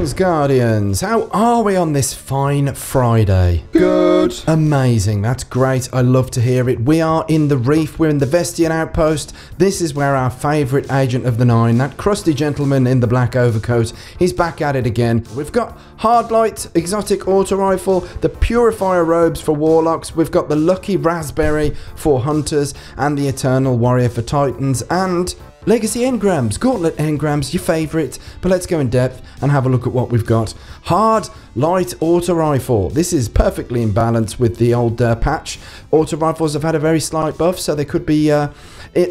Greetings, Guardians! How are we on this fine Friday? Good. Amazing, that's great. I love to hear it. We are in the Reef, we're in the Vestian Outpost. This is where our favourite agent of the nine, that crusty gentleman in the black overcoat, he's back at it again. We've got Hardlight, exotic auto rifle, the Purifier robes for Warlocks, we've got the Lucky Raspberry for Hunters, and the Eternal Warrior for Titans, and Legacy engrams, Gauntlet engrams, your favourite, but let's go in depth and have a look at what we've got. Hardlight auto rifle. This is perfectly in balance with the old patch. Auto rifles have had a very slight buff, so they could be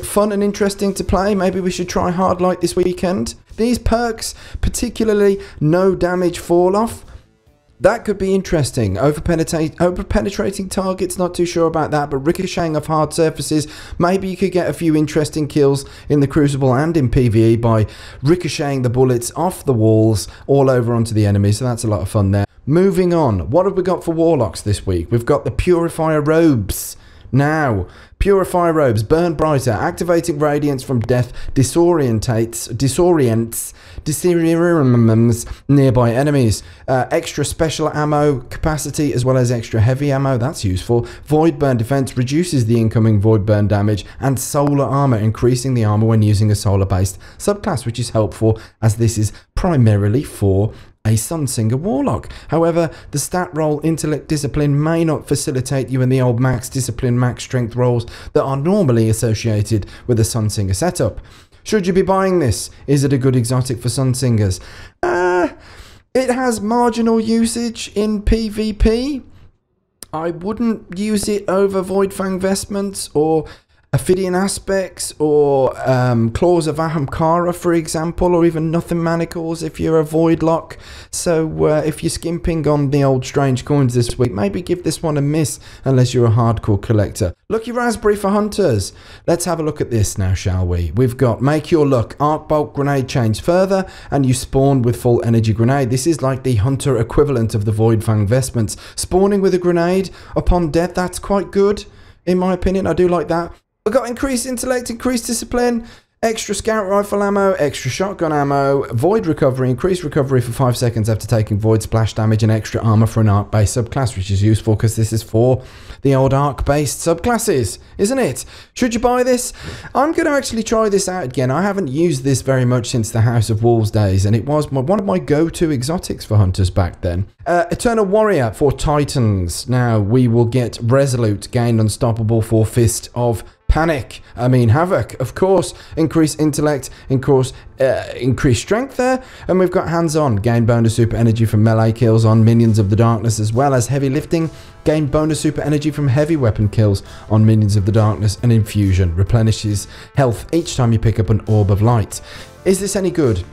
fun and interesting to play. Maybe we should try Hardlight this weekend. These perks, particularly no damage fall off, that could be interesting. Over-penetrating targets, not too sure about that, but ricocheting off hard surfaces, maybe you could get a few interesting kills in the Crucible and in PvE by ricocheting the bullets off the walls all over onto the enemy, so that's a lot of fun there. Moving on, what have we got for Warlocks this week? We've got the Purifier robes. Now, Purifier robes, burn brighter, activating radiance from death, disorients nearby enemies, extra special ammo capacity as well as extra heavy ammo, that's useful. Void burn defense reduces the incoming void burn damage, and solar armor, increasing the armor when using a solar based subclass, which is helpful as this is primarily for a Sunsinger Warlock. However, the stat roll Intellect Discipline may not facilitate you in the old Max Discipline, Max Strength rolls that are normally associated with a Sunsinger setup. Should you be buying this? Is it a good exotic for Sunsingers? It has marginal usage in PvP. I wouldn't use it over Voidfang Vestments or Ophidian Aspects or Claws of Ahamkara, for example, or even Nothing Manacles if you're a Voidlock. So if you're skimping on the old strange coins this week, maybe give this one a miss unless you're a hardcore collector. Lucky Raspberry for Hunters. Let's have a look at this now, shall we? We've got Make Your Luck, Arc Bolt Grenade Change Further, and you spawn with Full Energy Grenade. This is like the Hunter equivalent of the Voidfang Vestments. Spawning with a grenade upon death, that's quite good, in my opinion. I do like that. We've got increased intellect, increased discipline, extra scout rifle ammo, extra shotgun ammo, void recovery, increased recovery for 5 seconds after taking void splash damage, and extra armor for an arc based subclass, which is useful because this is for the old arc based subclasses, isn't it? Should you buy this? I'm going to actually try this out again. I haven't used this very much since the House of Wolves days, and it was one of my go-to exotics for hunters back then. Eternal Warrior for Titans. Now we will get Resolute, gain Unstoppable for Fist of Havoc, of course, increase intellect, increase strength there, and we've got hands-on, gain bonus super energy from melee kills on minions of the darkness, as well as heavy lifting, gain bonus super energy from heavy weapon kills on minions of the darkness, and infusion replenishes health each time you pick up an orb of light. Is this any good?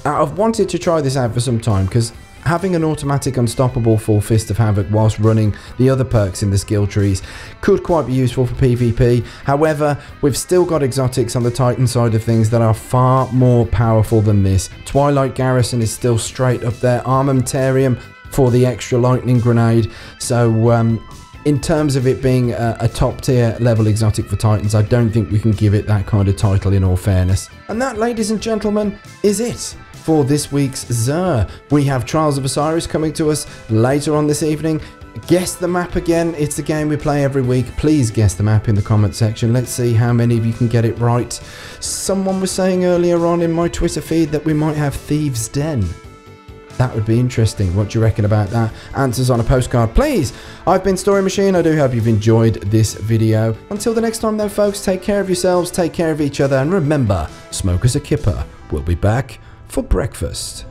I've wanted to try this out for some time because having an automatic unstoppable full Fist of Havoc whilst running the other perks in the skill trees could quite be useful for PvP. However, we've still got exotics on the Titan side of things that are far more powerful than this. Twilight Garrison is still straight up there. Armamentarium for the extra lightning grenade. So in terms of it being a top tier level exotic for Titans, I don't think we can give it that kind of title in all fairness. And that, ladies and gentlemen, is it for this week's Xûr. We have Trials of Osiris coming to us later on this evening. Guess the map again. It's a game we play every week. Please guess the map in the comment section. Let's see how many of you can get it right. Someone was saying earlier on in my Twitter feed that we might have Thieves' Den. That would be interesting. What do you reckon about that? Answers on a postcard, please. I've been Story Machine. I do hope you've enjoyed this video. Until the next time though, folks, take care of yourselves, take care of each other, and remember, smoke as a kipper. We'll be back for breakfast.